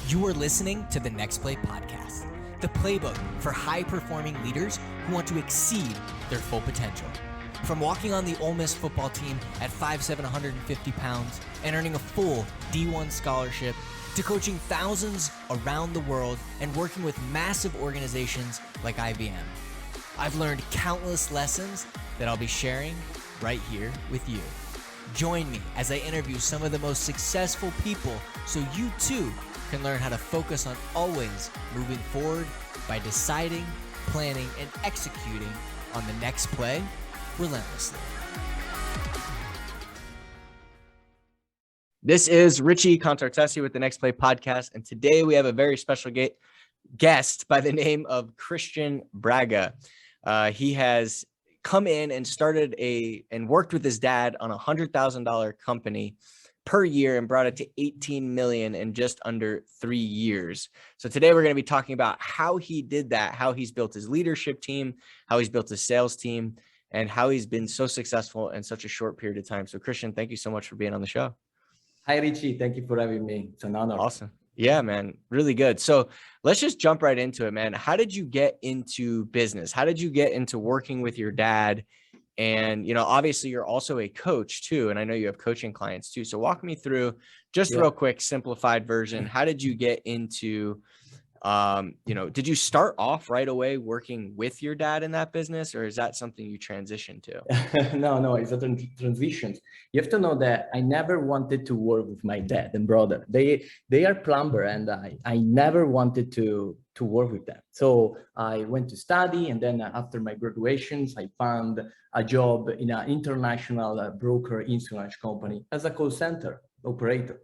You are listening to the Next Play podcast, the playbook for high-performing leaders who want to exceed their full potential. From walking on the Ole Miss football team at 5'7", 150 pounds and earning a full D1 scholarship, to coaching thousands around the world and working with massive organizations like IBM. I've learned countless lessons that I'll be sharing right here with you. Join me as I interview some of the most successful people so you too can learn how to focus on always moving forward by deciding, planning, and executing on the next play relentlessly. This is Richie Contartesi with the Next Play podcast, and today we have a very special guest by the name of Christian Braga. He has come in and started and worked with his dad on $100,000 company per year and brought it to 18 million in just under 3 years. So today we're going to be talking about how he did that, how he's built his leadership team, how he's built his sales team, and how he's been so successful in such a short period of time. So Christian, thank you so much for being on the show. Hi, Richie. Thank you for having me. It's an honor. Awesome. Yeah, man. Really good. So let's just jump right into it, man. How did you get into business? How did you get into working with your dad? And, obviously you're also a coach too. And I know you have coaching clients too. So walk me through just real quick, simplified version. How did you get into, did you start off right away working with your dad in that business, or is that something you transitioned to? No, it's a transition. You have to know that I never wanted to work with my dad and brother. They are plumber, and I never wanted to work with them. So I went to study, and then after my graduations, I found a job in an international broker insurance company as a call center operator.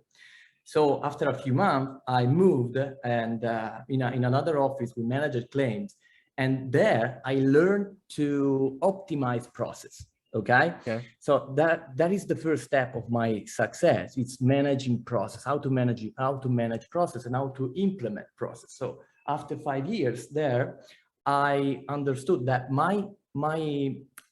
So after a few months, I moved, and in another office, we managed claims. And there I learned to optimize process. Okay. So that is the first step of my success. It's managing process, how to manage process and how to implement process. So after 5 years there, I understood that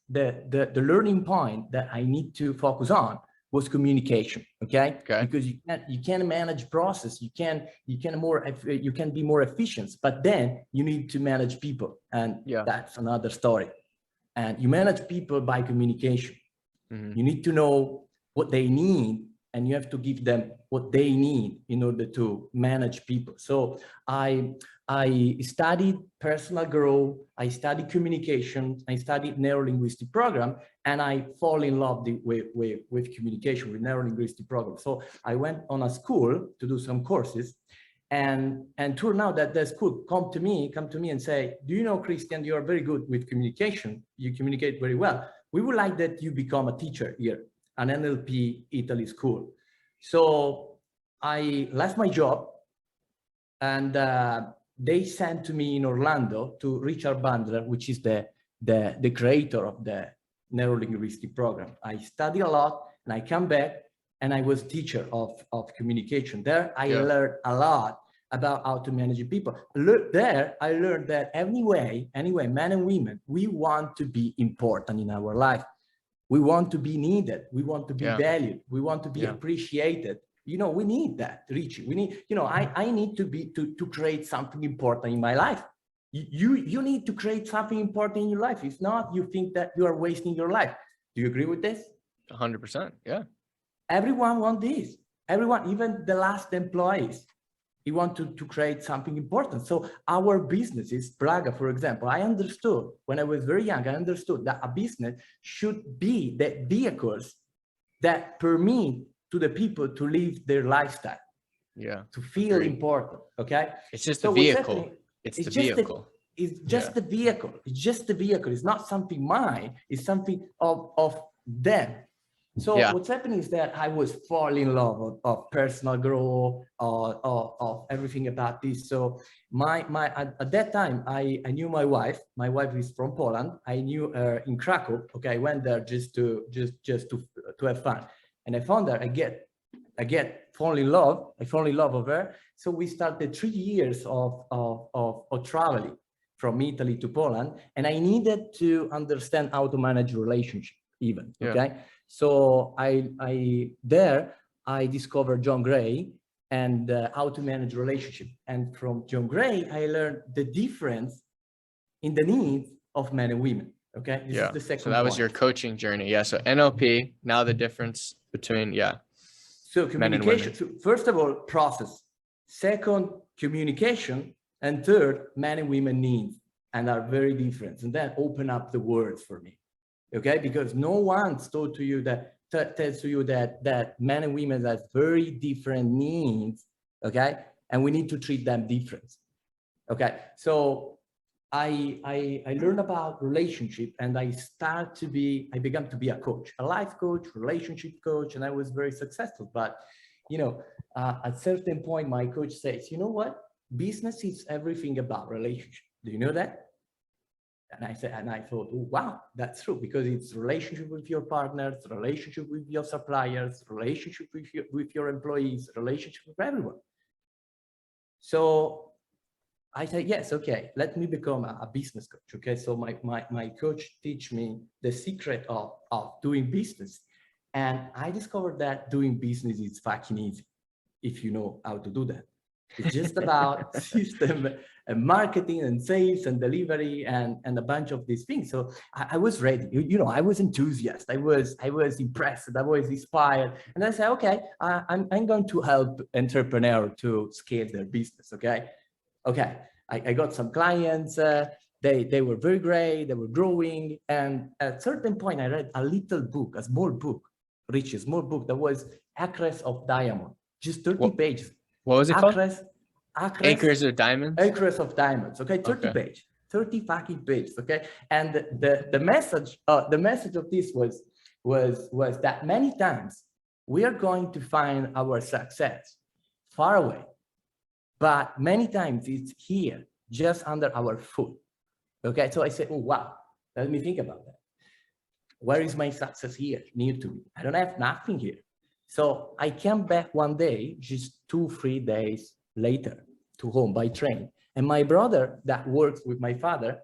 the learning point that I need to focus on was communication. Okay. Because you can manage process, you can be more efficient, but then you need to manage people, and that's another story. And you manage people by communication. Mm-hmm. You need to know what they need, and you have to give them what they need in order to manage people. So I studied personal growth, I studied communication, I studied neuro-linguistic program, and I fall in love with communication, with neuro-linguistic program. So I went on a school to do some courses, and turned out that the school come to me and say, do you know, Christian, you are very good with communication. You communicate very well. We would like that you become a teacher here, an NLP Italy school. So I left my job, and they sent to me in Orlando to Richard Bandler, which is the creator of the neuro-linguistic program. I studied a lot, and I come back, and I was teacher of communication. There, I learned a lot about how to manage people. There, I learned that anyway, men and women, we want to be important in our life. We want to be needed. We want to be valued. We want to be appreciated. We need that, Richie. We need, I need to create something important in my life. You need to create something important in your life. If not, you think that you are wasting your life. Do you agree with this? 100%. Yeah. Everyone wants this. Everyone, even the last employees, he want to create something important. So our businesses, Braga, for example, I understood when I was very young, I understood that a business should be the vehicles that permit to the people to live their lifestyle. Yeah. To feel important. Okay. It's just a vehicle. It's the vehicle. It's just the vehicle. It's just the vehicle. It's not something mine. It's something of them. So what's happening is that I was falling in love of personal growth, of everything about this. So at that time, I knew my wife. My wife is from Poland. I knew her in Krakow. Okay, I went there just to have fun, and I found her. I fall in love. I fall in love with her. So we started 3 years of traveling from Italy to Poland, and I needed to understand how to manage relationship even. Okay. So I discovered John Gray, and how to manage relationship. And from John Gray, I learned the difference in the needs of men and women. Okay. This is the second So that was point. your coaching journey. Yeah. So NLP, now the difference between, So men and communication, women. so first of all, process. Second, communication. And third, men and women needs, and are very different. And then open up the words for me. Okay. Because no one's told to you that, tells to you that men and women have very different needs. Okay. And we need to treat them different. Okay. So I learned about relationship, and I began to be a coach, a life coach, relationship coach, and I was very successful. But, at certain point, my coach says, you know what? Business is everything about relationship. Do you know that? And I said, and I thought, oh, wow, that's true, because it's relationship with your partners, relationship with your suppliers, relationship with your employees, relationship with everyone. So I said, yes, okay, let me become a business coach. Okay, so my coach teach me the secret of doing business. And I discovered that doing business is fucking easy if you know how to do that. It's just about system and marketing and sales and delivery and a bunch of these things. So I was ready, I was enthusiastic. I was impressed. I was inspired. And I said, okay, I'm going to help entrepreneurs to scale their business. Okay. I got some clients. They were very great. They were growing. And at a certain point, I read a little book, a small book, Richie, a small book that was Acres of Diamond, just 30 pages. What was it called? Acres of Diamonds? Acres of Diamonds. Okay, 30 pages, 30 fucking pages. Okay, and the message of this was that many times we are going to find our success far away, but many times it's here, just under our foot. Okay, so I said, oh wow, let me think about that. Where is my success here, near to me? I don't have nothing here. So I came back one day, just 2-3 days later, to home by train. And my brother that works with my father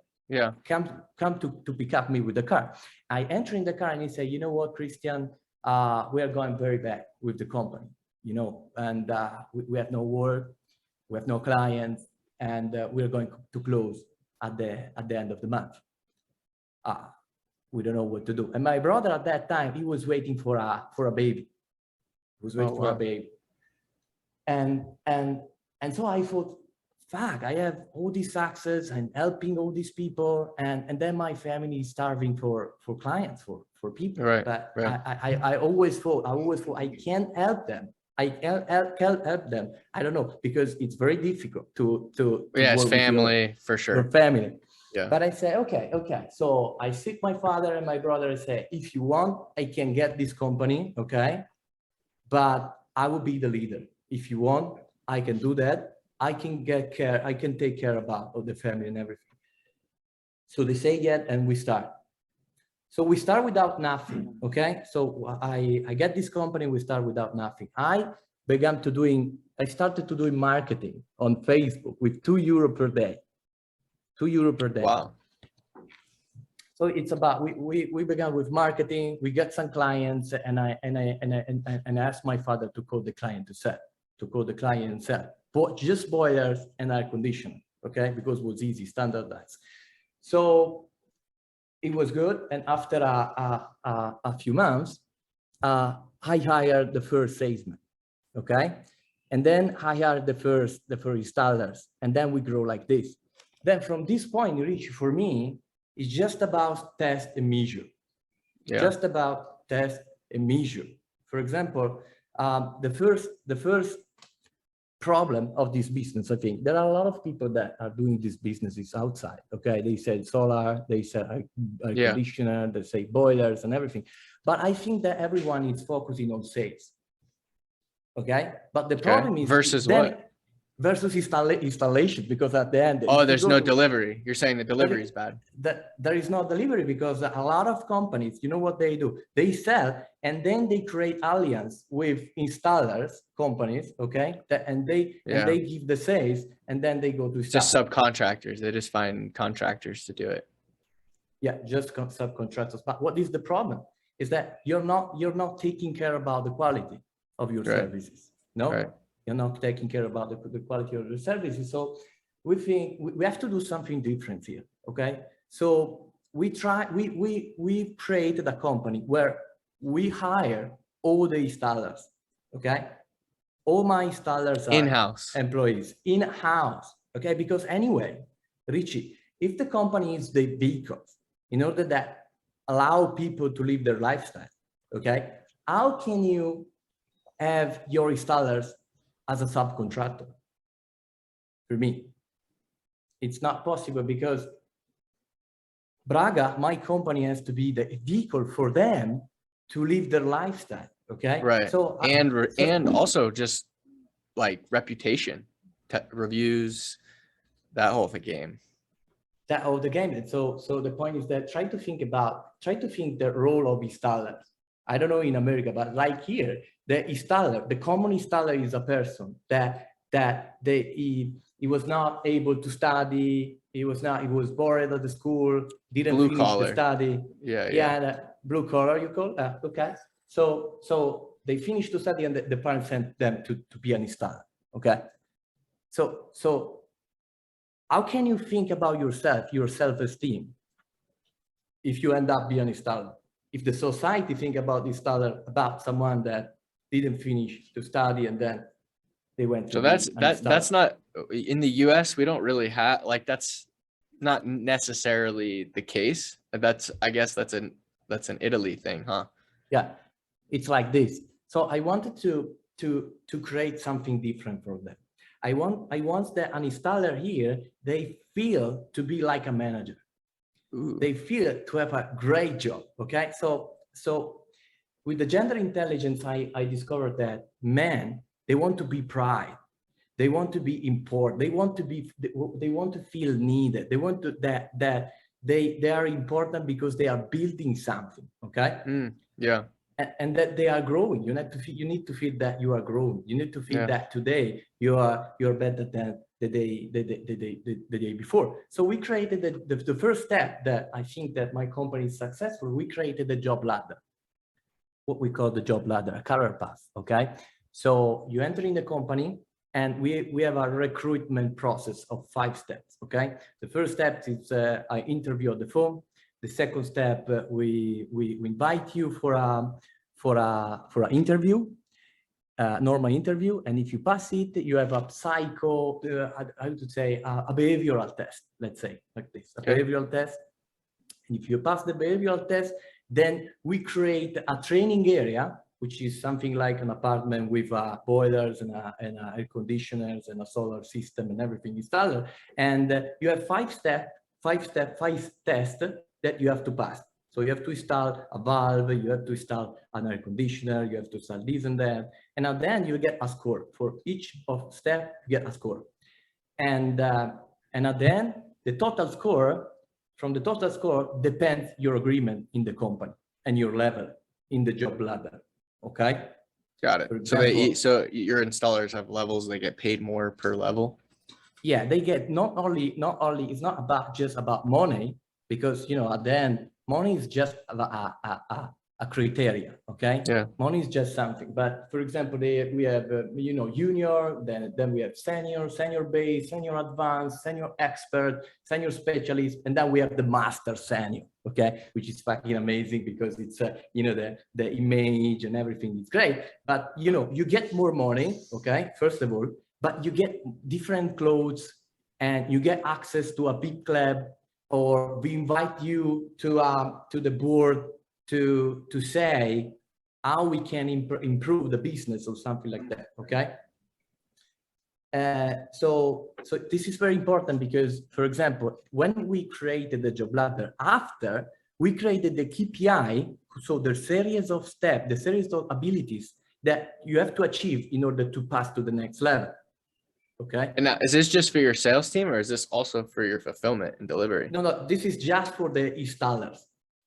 come to pick up me with the car. I enter in the car and he said, you know what, Christian, we are going very bad with the company, and we have no work, we have no clients, and we're going to close at the end of the month. We don't know what to do. And my brother at that time, he was waiting for a baby. He was waiting for a baby. And so I thought, fuck, I have all this success and helping all these people, and then my family is starving for clients, for people. Right. But right. I always thought I can't help them. I can't help them. I don't know, because it's very difficult to yes, work family for sure. Your family. Yeah. But I say, okay. So I seek my father and my brother and say, if you want, I can get this company, okay? But I will be the leader. If you want, I can do that. I can take care of the family and everything. So they say yes, and we start. So we start without nothing, okay? So I get this company, we start without nothing. I started to do marketing on Facebook with €2 per day. €2 per day. Wow. So it's about, we began with marketing, we get some clients, and I asked my father to call the client and sell, but just boilers and air conditioning, okay? Because it was easy, standardized. So it was good. And after a few months, I hired the first salesman, okay? And then I hired the first installers, and then we grow like this. Then from this point, Richie, for me, it's just about test and measure. Yeah. Just about test and measure. For example, the first problem of this business, I think, there are a lot of people that are doing these businesses outside, okay? They sell solar, they sell air conditioner, they sell boilers and everything. But I think that everyone is focusing on sales, okay? But the problem is— Versus what? Versus installation, because at the end— oh, there's no delivery. You're saying the delivery is bad. There is no delivery, because a lot of companies, you know what they do? They sell, and then they create alliance with installers companies, okay? And they give the sales, and then they go to just subcontractors. They just find contractors to do it. Yeah, just subcontractors. But what is the problem? Is that you're not taking care about the quality of your services. No. Right. you're not taking care about the quality of the services. So we think we have to do something different here. Okay. So we created a company where we hire all the installers. Okay. All my installers are In-house. employees in-house. Okay. Because anyway, Richie, if the company is the vehicles in order that allow people to live their lifestyle, okay, how can you have your installers as a subcontractor? For me, it's not possible, because Braga, my company, has to be the vehicle for them to live their lifestyle. Okay. Right. So and also just like reputation, reviews, that whole game. That all the game. And so the point is that try to think the role of installers. I don't know in America, but like here, the installer, the common installer is a person that he was not able to study. He was bored at the school, didn't Blue finish collar. the study. Yeah. Blue collar, you call okay. So they finished to study, and the parents sent them to be an installer. Okay. So how can you think about yourself, your self-esteem, if you end up being an installer? If the society think about installer, about someone that didn't finish to study and then they went to So that's not in the US. We don't really have, like, that's not necessarily the case. I guess that's an Italy thing, huh? Yeah, it's like this. So I wanted to create something different for them. I want that an installer here, they feel to be like a manager. Ooh. They feel to have a great job. Okay. So with the gender intelligence, I discovered that men, they want to be pride. They want to be important. They want to feel needed. They want to, that they are important because they are building something. Okay. Yeah. And that they are growing. You need to feel that you are growing. You need to feel that today you're better than the day before. So we created the first step that I think that my company is successful. We created the job ladder, what we call the job ladder, a career path. Okay. So you enter in the company, and we have a recruitment process of 5 steps. Okay. The first step is an interview on the phone. The second step, we invite you for an interview, normal interview, and if you pass it, you have a I would say a behavioral test. Let's say like this, a behavioral test. And if you pass the behavioral test, then we create a training area, which is something like an apartment with boilers and air conditioners and a solar system and everything installed. And you have 5 tests that you have to pass. So you have to install a valve, you have to install an air conditioner, you have to install this and that. And then you get a score. For each of step, you get a score. And then the total score, from the total score depends your agreement in the company and your level in the job ladder. Okay. Got it. Example, so your installers have levels, they get paid more per level. Yeah, they get not only it's not just about money, because at the end, money is just a criteria. Okay. Yeah. Money is just something. But for example, we have junior, then we have senior base, senior advanced, senior expert, senior specialist, and then we have the master senior. Okay, which is fucking amazing, because it's the image and everything is great. But you get more money. Okay, first of all, but you get different clothes, and you get access to a big club, or we invite you to the board to say how we can improve the business or something like that. Okay. So this is very important, because, for example, when we created the job ladder, after we created the KPI, so the series of steps, the series of abilities that you have to achieve in order to pass to the next level. Okay. And now, is this just for your sales team, or is this also for your fulfillment and delivery? No, this is just for the installers.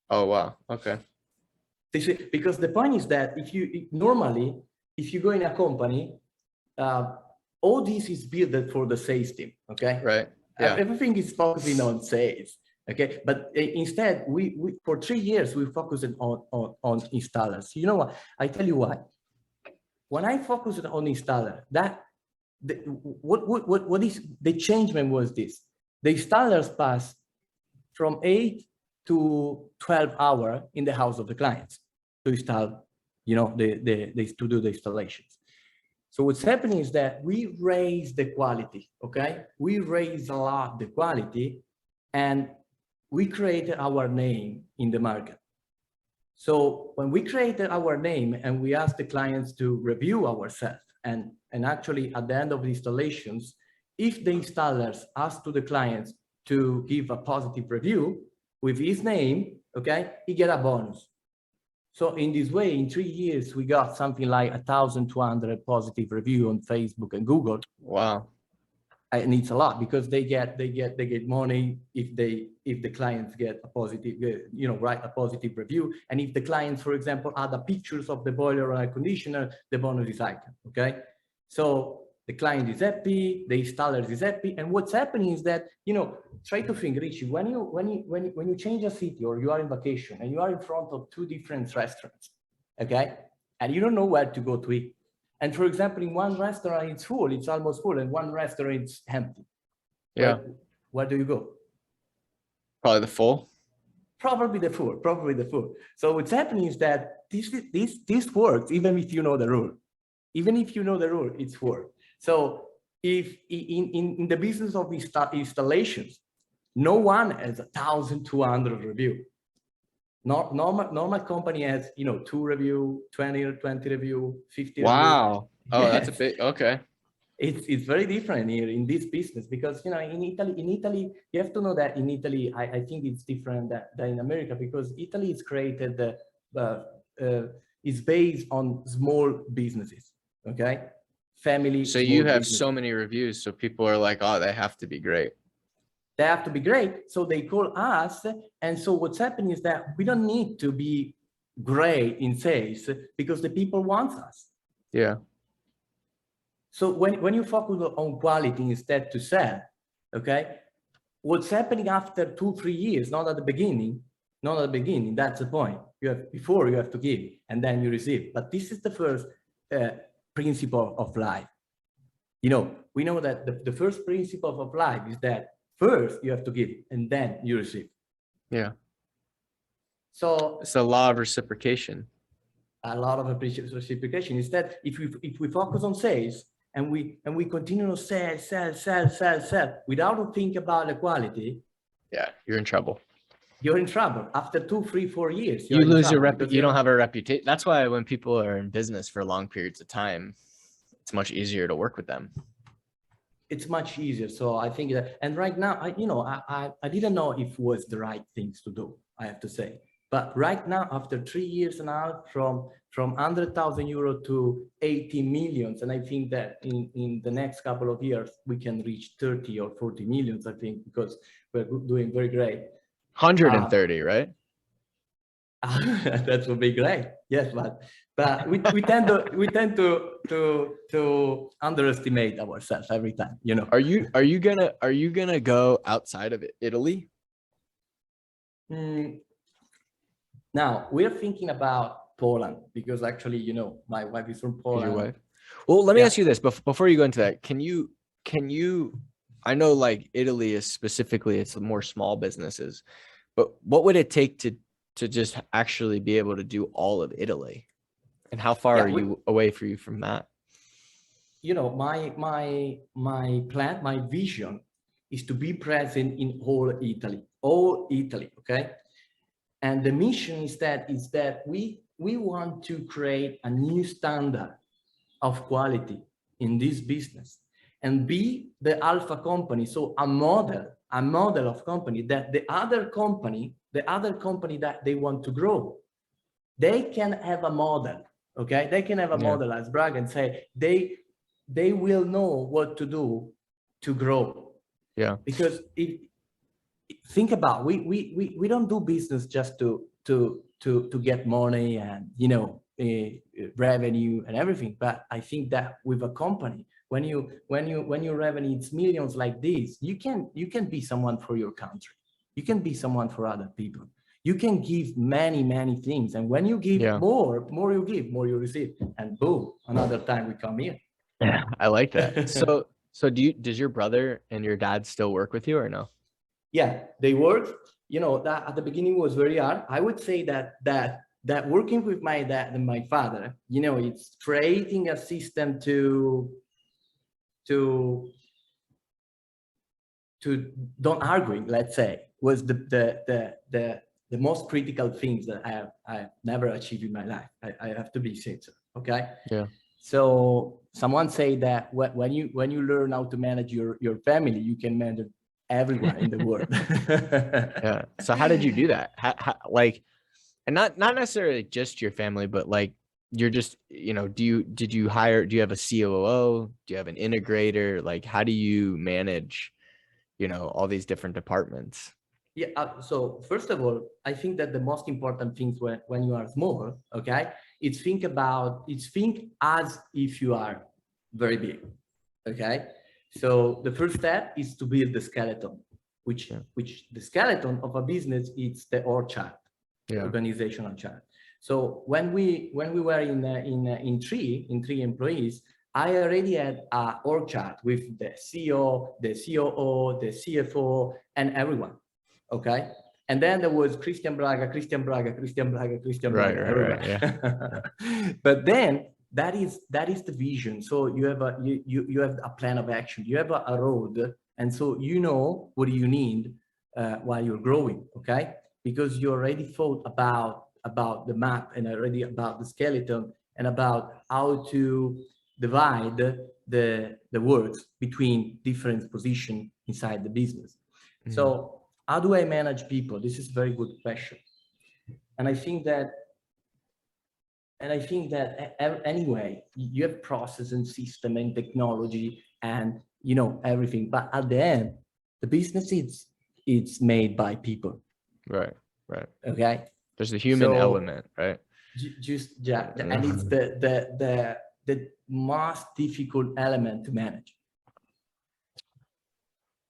Oh, wow. Okay. This is, because the point is that if you go in a company, all this is built for the sales team. Okay. Right. Yeah. Everything is focusing on sales. Okay. But instead, we for 3 years, we focused on installers. You know what? I tell you what. When I focused on installer, that what is the changement was this? The installers pass from 8 to 12 hours in the house of the clients to install, to do the installations. So what's happening is that we raise the quality, okay? We raise a lot the quality, and we created our name in the market. So when we created our name and we asked the clients to review ourselves, and actually at the end of the installations, if the installers ask to the clients to give a positive review with his name, okay, he get a bonus. So in this way, in 3 years, we got something like 1,200 positive review on Facebook and Google. Wow. And it's a lot because they get money if the clients get a positive, write a positive review. And if the clients, for example, add the pictures of the boiler or air conditioner, the bonus is higher. Okay, so the client is happy, the installer is happy, and what's happening is that try to think, Richie, when you change a city or you are in vacation and you are in front of 2 different restaurants, okay, and you don't know where to go to eat. And for example, in one restaurant, it's full, it's almost full, and one restaurant, it's empty. Yeah. Where do you go? Probably the full. Probably the full. So what's happening is that this works, even if you know the rule. Even if you know the rule, it's work. So if in the business of installations, no one has 1,200 review. Normal company has 2 review, 20 review, 50 Wow. review. Oh, Yes. that's a big, okay. It's very different here in this business because in Italy you have to know that in Italy I think it's different than in America because Italy is created is based on small businesses, okay, family. So you have businesses. so many reviews, so people are like, oh, they have to be great. They have to be great. So they call us. And so what's happening is that we don't need to be great in sales because the people want us. Yeah. So when you focus on quality instead to sell, okay, what's happening after 2-3 years, not at the beginning, that's the point. Before you have to give and then you receive. But this is the first principle of life. We know that the first principle of life is that first you have to give and then you receive. Yeah. So it's a law of reciprocation. A lot of reciprocation is that if we focus on sales and we continue to sell without thinking about the quality, yeah, you're in trouble. You're in trouble. After 2, 3, 4 years, you lose your reputation. You don't have a reputation. That's why when people are in business for long periods of time, it's much easier to work with them. It's much easier. So I think that, and right now, I didn't know if it was the right things to do, I have to say. But right now, after 3 years and a half, from 100,000 euro to 80 millions, and I think that in the next couple of years, we can reach 30 or 40 millions, I think, because we're doing very great. 130, right? That would be great. Yes, but we tend to underestimate ourselves every time. Are you gonna go outside of Italy? Now we're thinking about Poland because actually, my wife is from Poland. Your wife? Well, let me ask you this before you go into that. Can you? I know like Italy is specifically, it's more small businesses, but what would it take to just actually be able to do all of Italy? And how far are you away from that? My plan, my vision is to be present in all Italy, okay? And the mission is that we want to create a new standard of quality in this business and be the alpha company. So a model of company that the other company that they want to grow, they can have a model, okay? They can have a model as Braga and say, they will know what to do to grow. Yeah. Because think about, we don't do business just to get money and, revenue and everything. But I think that with a company, when your revenue is millions like this, you can be someone for your country. You can be someone for other people. You can give many things. And when you give more you give, more you receive. And boom, another time we come here. Yeah, I like that. So does your brother and your dad still work with you or no? Yeah, they work. That at the beginning was very hard. I would say that working with my dad and my father, it's creating a system to don't arguing, let's say, was the most critical things that I've never achieved in my life. I have to be sincere. Okay. Yeah. So someone say that when you learn how to manage your family, you can manage everyone in the world. Yeah. So how did you do that? How, like, and not necessarily just your family, but like you're just, do you have a COO? Do you have an integrator? Like, how do you manage, all these different departments? Yeah. So first of all, I think that the most important things when you are small, okay, it's think as if you are very big. Okay. So the first step is to build the skeleton, which the skeleton of a business is the org chart, organizational chart. So when we were in three employees, I already had a org chart with the CEO, the COO, the CFO, and everyone. Okay. And then there was Christian Braga. Right. Yeah. But then that is the vision. So you have a plan of action. You have a road, and so what you need while you're growing. Okay, because you already thought about the map and already about the skeleton and about how to divide the works between different positions inside the business. Mm-hmm. So how do I manage people? This is a very good question. And I think that anyway, you have process and system and technology and, everything. But at the end, the business it's made by people. Right. Okay. There's the human element, right? And it's the most difficult element to manage.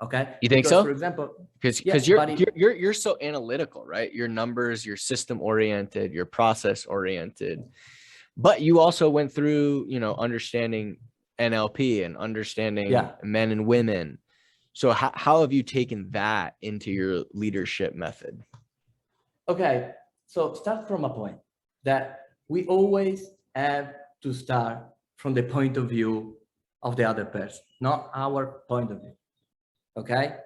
Okay. You think so? For example, because you're so analytical, right? Your numbers, you're system oriented, you're process oriented, but you also went through, understanding NLP and understanding men and women. So how have you taken that into your leadership method? Okay. So start from a point that we always have to start from the point of view of the other person, not our point of view. Okay,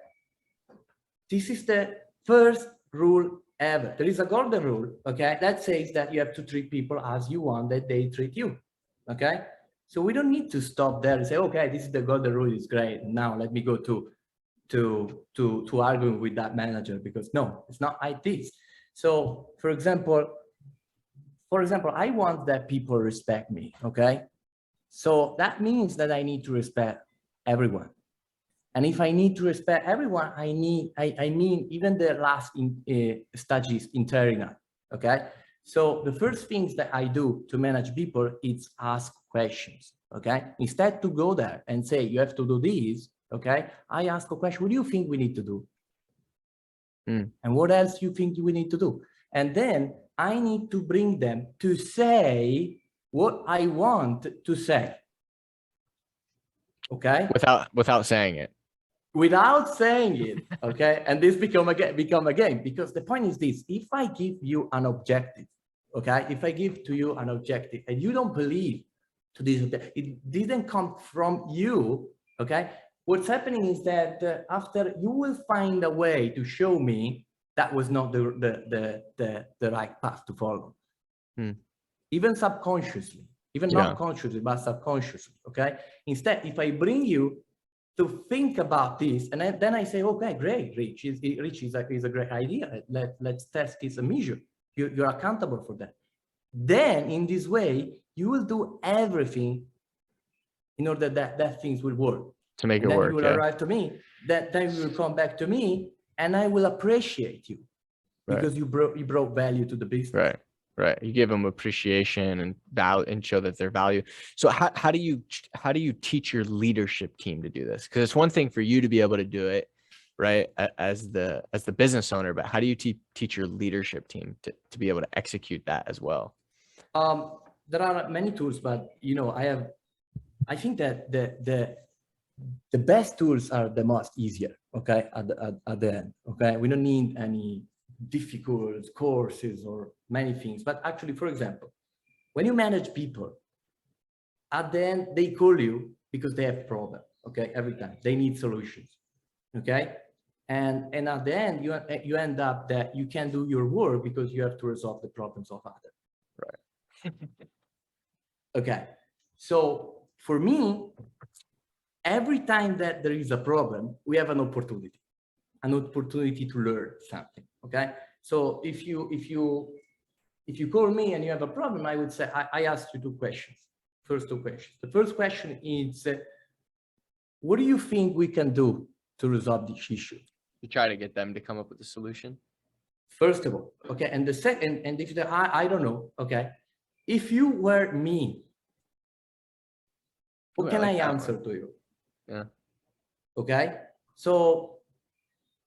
this is the first rule ever. There is a golden rule, okay, that says that you have to treat people as you want that they treat you. Okay, so we don't need to stop there and say, okay, this is the golden rule, it's great. Now let me go to arguing with that manager, because no, it's not like this. So for example, I want that people respect me. Okay, so that means that I need to respect everyone. And if I need to respect everyone, I mean, even the last stage is internal. Okay. So the first things that I do to manage people is ask questions. Okay. Instead to go there and say, you have to do this. Okay. I ask a question. What do you think we need to do? And what else you think we need to do? And then I need to bring them to say what I want to say. Okay. Without saying it. Without saying it, okay? And this become a game, because the point is this: if I give you an objective, okay? If I give to you an objective and you don't believe to this, it didn't come from you, okay? What's happening is that after you will find a way to show me that was not the right path to follow, even subconsciously, even not consciously, but subconsciously, okay? Instead, if I bring you to think about this, and then I say, okay, great, Rich is a great idea. Let's test this and measure. You're accountable for that. Then in this way, you will do everything in order that things will work. To make it work. You will arrive to me. Then you will come back to me, and I will appreciate you because you brought value to the business. Right. You give them appreciation and value and show that they're value. So how do you teach your leadership team to do this? Because it's one thing for you to be able to do it, right, as the business owner, but how do you teach your leadership team to be able to execute that as well? There are many tools, but I have I think that the best tools are the most easier, okay, at the end, okay? We don't need any difficult courses or many things, but actually, for example, when you manage people, at the end, they call you because they have problem, okay, every time. They need solutions, okay? And at the end, you end up that you can't do your work because you have to resolve the problems of others. Right. Okay, so for me, every time that there is a problem, we have an opportunity to learn something. Okay, so if you call me and you have a problem, I would say I ask you two questions. First two questions. The first question is, what do you think we can do to resolve this issue? You try to get them to come up with a solution. First of all, okay, and the second, and if I don't know, okay, if you were me, what can I answer to you? Yeah. Okay. So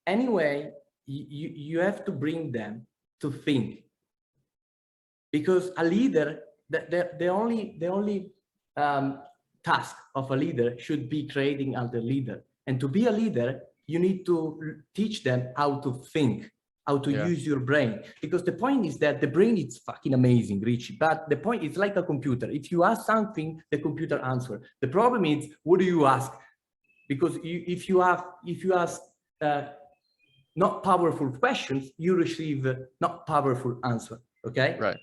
anyway, you have to bring them to think, because a leader, the only task of a leader should be creating other leader. And to be a leader, you need to teach them how to think, how to use your brain. Because the point is that the brain is fucking amazing, Richie. But the point is like a computer. If you ask something, the computer answers. The problem is, what do you ask? Because if you ask not powerful questions, you receive not powerful answer. Okay. Right.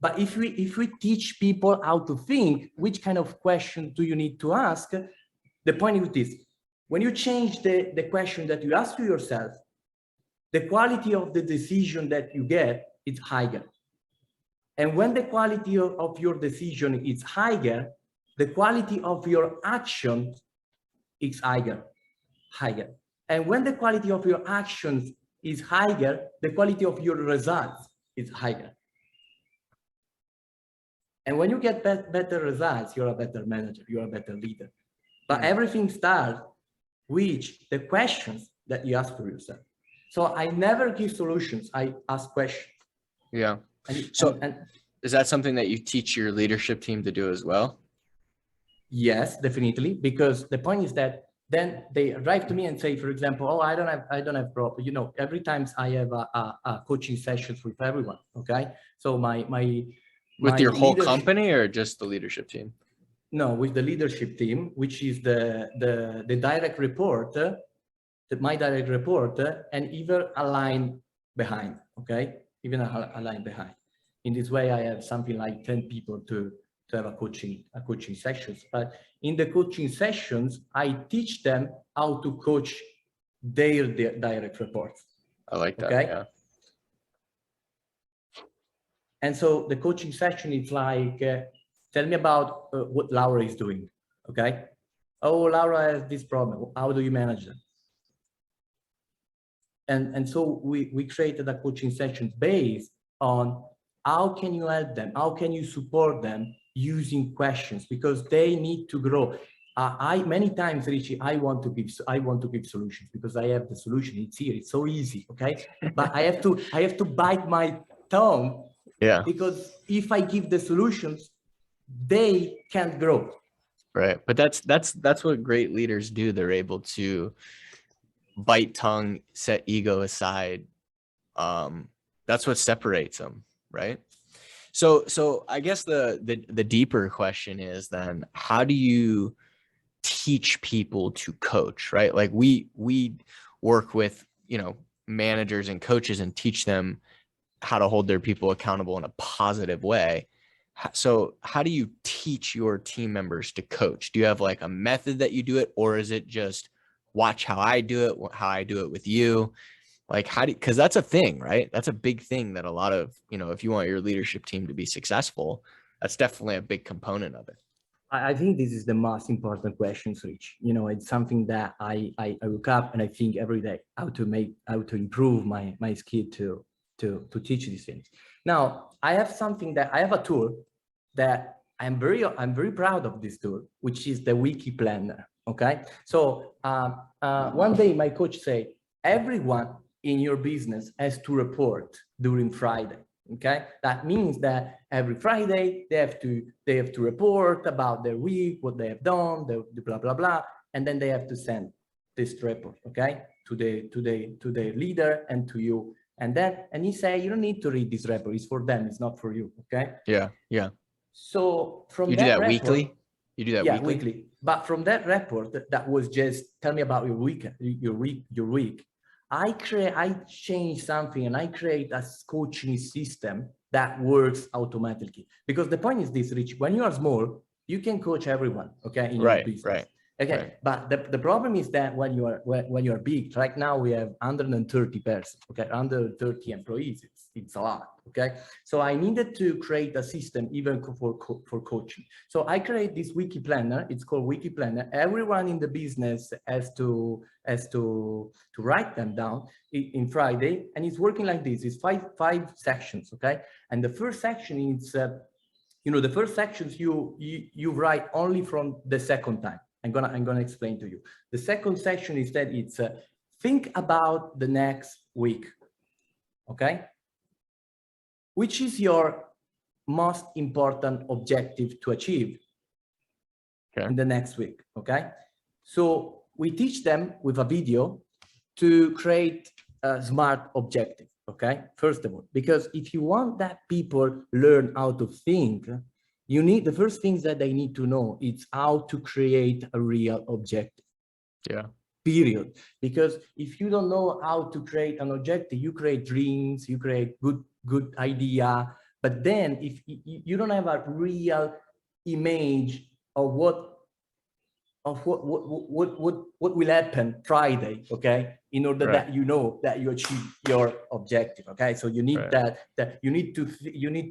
But if we teach people how to think, which kind of question do you need to ask? The point is this: when you change the question that you ask to yourself, the quality of the decision that you get is higher. And when the quality of your decision is higher, the quality of your action is higher. And when the quality of your actions is higher, the quality of your results is higher. And when you get better results, you're a better manager, you're a better leader. But everything starts with the questions that you ask for yourself. So I never give solutions, I ask questions. Yeah. And is that something that you teach your leadership team to do as well? Yes, definitely. Because the point is that then they arrive to me and say, for example, oh, I don't have problem. You know, every time I have a coaching sessions with everyone. Okay. So with your whole company or just the leadership team? No, with the leadership team, which is the direct report, my direct report, and even a line behind. Okay, even a line behind. In this way, I have something like 10 people to have a coaching sessions. But in the coaching sessions, I teach them how to coach their direct reports. I like that. Okay? Yeah. And so the coaching session is like, tell me about what Laura is doing. Okay. Oh, Laura has this problem. How do you manage them? And so we created a coaching session based on how can you help them? How can you support them using questions? Because they need to grow. Many times, Richie, I want to give solutions because I have the solution. It's here. It's so easy. Okay. But I have to bite my tongue. Yeah. Because if I give the solutions, they can't grow. Right. But that's what great leaders do. They're able to bite tongue, set ego aside. That's what separates them. Right. So I guess the deeper question is then, how do you teach people to coach? Right. Like we work with, managers and coaches and teach them how to hold their people accountable in a positive way. So how do you teach your team members to coach? Do you have like a method that you do it, or is it just watch how I do it, how I do it with you? Like because that's a thing, right? That's a big thing that a lot of, if you want your leadership team to be successful, that's definitely a big component of it. I think this is the most important question, Rich. It's something that I look up and I think every day how to improve my skill to teach these things. Now, I have a tool that I'm very proud of this tool, which is the Wiki Planner. Okay. So one day my coach said, everyone in your business has to report during Friday. Okay, that means that every Friday they have to report about their week, what they have done, the blah blah blah, and then they have to send this report, okay, to the leader and to you. And he say, you don't need to read this report, it's for them, it's not for you. Okay. Yeah. So from You do that report, weekly? You do that yeah, weekly? But from that report, that was just tell me about your week. I change something and I create a coaching system that works automatically. Because the point is this, Rich, when you are small, you can coach everyone, okay, in your business. Right. Okay, right. But the problem is that when you are big, right now we have 130 persons, okay, 130 employees, it's a lot, okay? So I needed to create a system even for coaching. So I create this Wiki Planner, it's called Wiki Planner. Everyone in the business has to write them down in Friday, and it's working like this, it's five sections, okay? And the first section is, the first sections you write only from the second time. I'm gonna explain to you. The second section is that it's think about the next week, okay? Which is your most important objective to achieve in the next week, okay? So we teach them with a video to create a smart objective, okay? First of all, because if you want that people learn how to think, you need, the first things that they need to know is how to create a real objective. Yeah. Period. Because if you don't know how to create an objective, you create dreams, you create good idea, but then if you don't have a real image of what will happen Friday, okay, in order that you know that you achieve your objective, okay? So you need that you need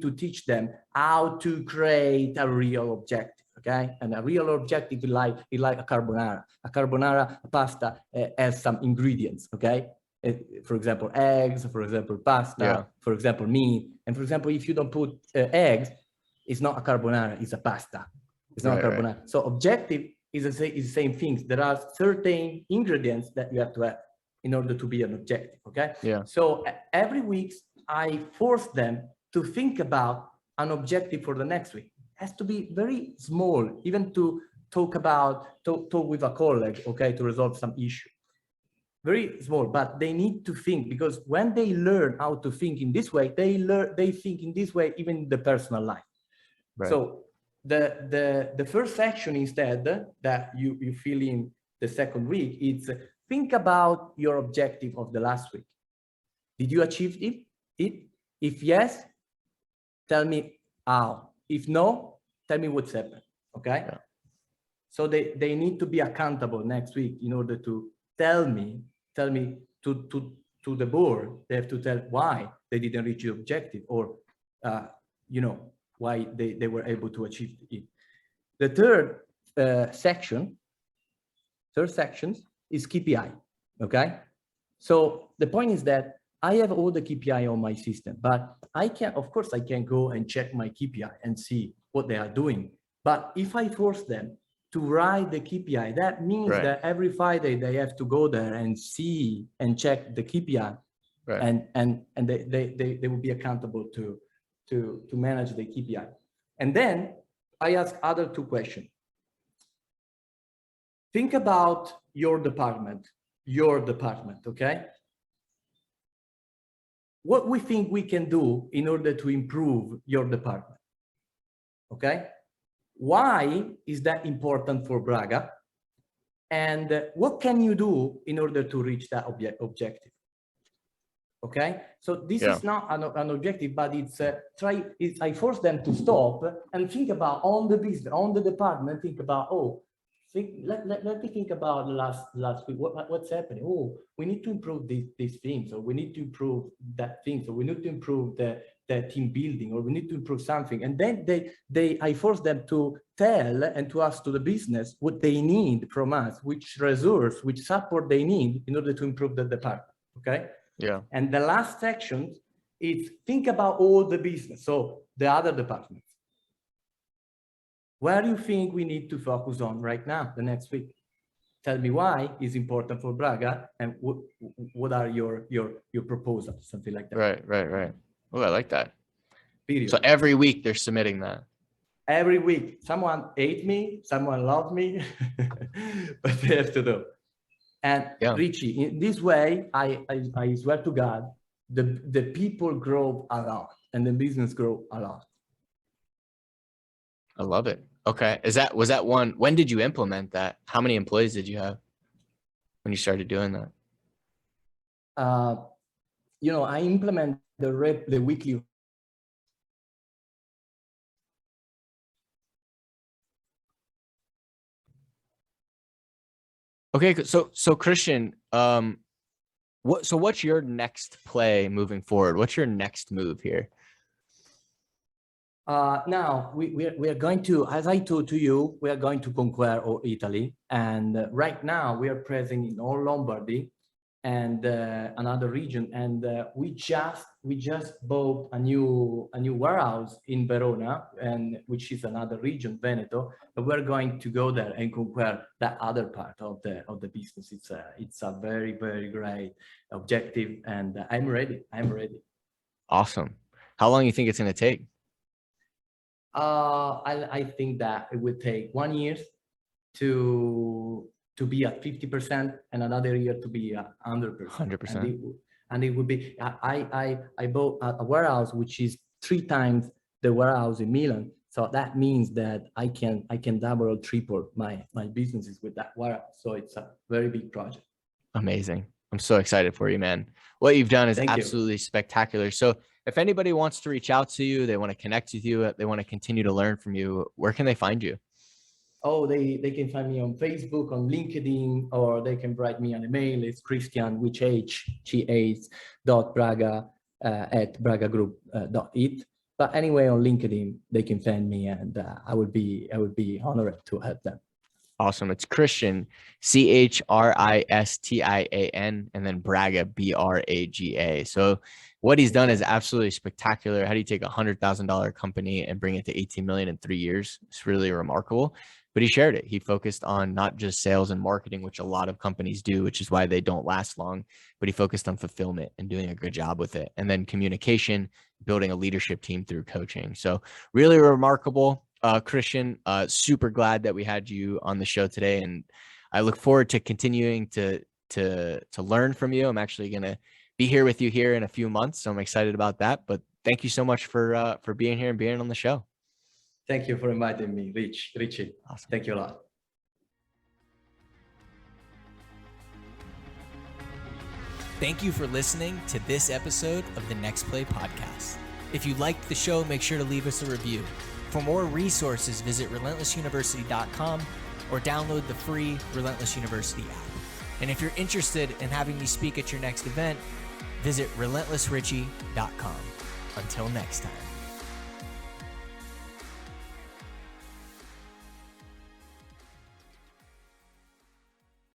to teach them how to create a real objective, okay? And a real objective is like a carbonara pasta has some ingredients, okay? For example, eggs, for example, pasta, for example, meat, and for example, if you don't put eggs, it's not a carbonara, it's a pasta. It's not a carbonara. So objective is the same things. There are certain ingredients that you have to have in order to be an objective, okay? Yeah. So every week I force them to think about an objective for the next week. It has to be very small, even to talk with a colleague, okay, to resolve some issue. Very small, but they need to think, because when they learn how to think in this way, they think in this way even in the personal life. So the first section instead that you fill in the second week, it's think about your objective of the last week. Did you achieve it? If yes, tell me how. If no, tell me what's happened, okay? Yeah. So they need to be accountable next week in order to tell me to the board. They have to tell why they didn't reach the objective, or why they were able to achieve it. The third section is KPI, okay? So the point is that I have all the KPI on my system, but of course I can go and check my KPI and see what they are doing. But if I force them to write the KPI, that means that every Friday they have to go there and see and check the KPI, and they will be accountable to manage the KPI. And then I ask other two questions. Think about your department, okay? What we think we can do in order to improve your department, okay? Why is that important for Braga? And what can you do in order to reach that objective? Okay, so this is not an objective, but it's I force them to stop and think about on the business, on the department, think about, let me think about last week, what's happening. Oh, we need to improve these things, or we need to improve that thing, so we need to improve the team building, or we need to improve something. And then I force them to tell and to ask to the business what they need from us, which resource, which support they need in order to improve the department, okay? Yeah. And the last section is think about all the business, so the other departments. Where do you think we need to focus on right now, the next week? Tell me why is important for Braga, and what are your proposals, something like that. Right. Oh, I like that. period. So every week they're submitting that. Every week, someone hate me, someone love me, but they have to do. And Yeah. Richie, in this way, I swear to God, the people grow a lot and the business grow a lot. I love it. Okay. Was that one, when did you implement that? How many employees did you have when you started doing that? I implement the weekly. Okay. So Christian, what's your next play moving forward? What's your next move here? Now we are going to, as I told to you, we are going to conquer all Italy, and right now we are present in all Lombardy and another region, and we just bought a new warehouse in Verona, and which is another region, Veneto. But we're going to go there and conquer that other part of the business. It's a very, very great objective, and I'm ready. Awesome. How long do you think it's going to take? I think that it would take 1 year to be at 50% and another year to be at 100%. 100%. And it would be, I bought a warehouse which is 3 times the warehouse in Milan. So that means that I can double or triple my businesses with that warehouse. So it's a very big project. Amazing. I'm so excited for you, man. What you've done is absolutely spectacular. So if anybody wants to reach out to you, they want to connect with you, they want to continue to learn from you, where can they find you? Oh, they can find me on Facebook, on LinkedIn, or they can write me an email. It's Christian, which Braga at bragagroup.it. But anyway, on LinkedIn, they can find me, and I would be honored to help them. Awesome. It's Christian, Christian, and then Braga, Braga. So what he's done is absolutely spectacular. How do you take $100,000 company and bring it to 18 million in 3 years? It's really remarkable. But he shared it. He focused on not just sales and marketing, which a lot of companies do, which is why they don't last long, but he focused on fulfillment and doing a good job with it. And then communication, building a leadership team through coaching. So really remarkable. Christian, super glad that we had you on the show today. And I look forward to continuing to learn from you. I'm actually going to be here with you here in a few months. So I'm excited about that. But thank you so much for being here and being on the show. Thank you for inviting me, Richie. Awesome. Thank you a lot. Thank you for listening to this episode of the Next Play podcast. If you liked the show, make sure to leave us a review. For more resources, visit relentlessuniversity.com or download the free Relentless University app. And if you're interested in having me speak at your next event, visit relentlessrichie.com. Until next time.